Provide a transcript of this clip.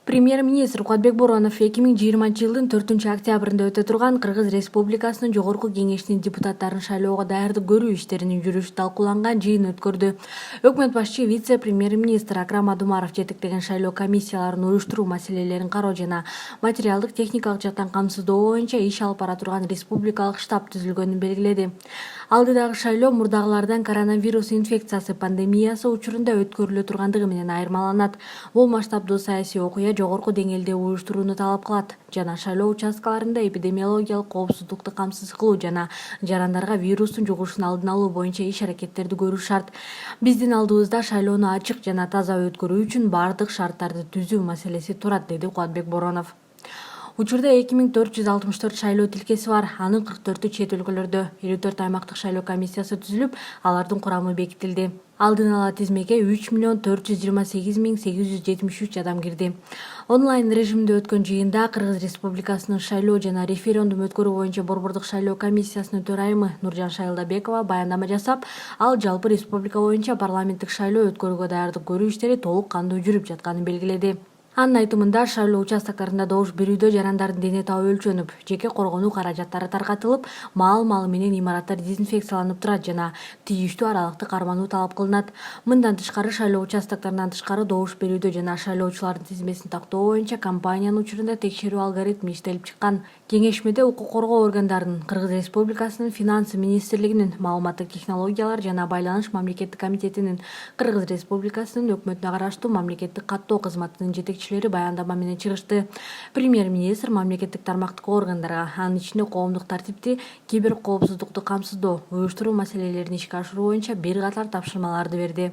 Премьер-министр Кубатбек Боронов 2020-жылдын 4-октябрында өтө турган Кыргыз Республикасынын Жогорку Кеңешинин депутаттарын шайлоого даярдык көрүү иштеринин жүрүшү талкууланган жыйын өткөрдү. Өкмөт башчы вице-премьер-министр Акрам Адумаров жетектеген шайлоо комиссияларын уюштуруу маселелерин кароо жана материалдык техникалык жактан камсыздоо боюнча иш алып бара турган республикалык штаб түзүлгөнүн белгиледи. Алдыдагы шайлоо мурдагылардан коронавирус инфекциясы пандемиясы учурунда өткөрүлө тургандыгы менен айырмаланат. Бул масштабдуу саясий окуя жогорку деңгээлде уюштурууну талап кылат жана шайлоо участкаларында эпидемиологиялык коопсуздукту камсыз кылуу жана жарандарга вирустун жугушун алдын алуу боюнча иш-аракеттерди көрүү шарт. Биздин алдыбызда шайлоону ачык жана таза өткөрүү үчүн бардык шарттарды түзүү маселеси турат, деди Кубатбек Боронов. Учурда 2464 шайлоо тилкеси бар. Анын 44-ü чет өлкөлөрдө, 54 аймактык шайлоо комиссиясы түзүлүп, алардын курамы бекитилди. Алдын ала тизмеге 3.428.873 адам кирди. Онлайн режимде өткөн жыйында Кыргыз Республикасынын шайлоо жана референдум өткөрүү боюнча Борбордук шайлоо комиссиясынын төрайымы Нуржан Шайылдабекова баяндама жасап, ал жалпы республика боюнча парламенттик шайлоо өткөрүүгө даярдык көрүү иштери толук кандуу жүрүп жатканын белгиледи. Анын айтымында шайлоо участоктарында добуш берүүдө жарандардын дене табы өлчөнүп, жеке коргонуу каражаттары таркатылып, маал менен имараттар дезинфекцияланып турат жана тийиштүү аралыкты кармануу талап кылынат. Мындан тышкары шайлоо участоктарынан тышкары добуш берүүдө жана шайлоочулардын тизмесин тактоо боюнча компаниянын учурунда текшерүү алгоритми иштелип чыккан. Кеңешмеде укук коргоо органдарынын, Кыргыз Республикасынын Финансы министрлигинин, Маалыматтык технологиялар жана байланыш мамлекеттик комитетинин, Кыргыз Республикасынын өкмөтүнө караштуу мамлекеттик каттоо кызматынын жетекчилери баяндама менен чыгышты. Премьер-министр мамлекеттик тармактык органдарга, анын ичинде коомдук тартипти, кибер коопсуздукту камсыздоо, уюштуруу маселелерин ишке ашыруу боюнча бир катар тапшырмаларды берди.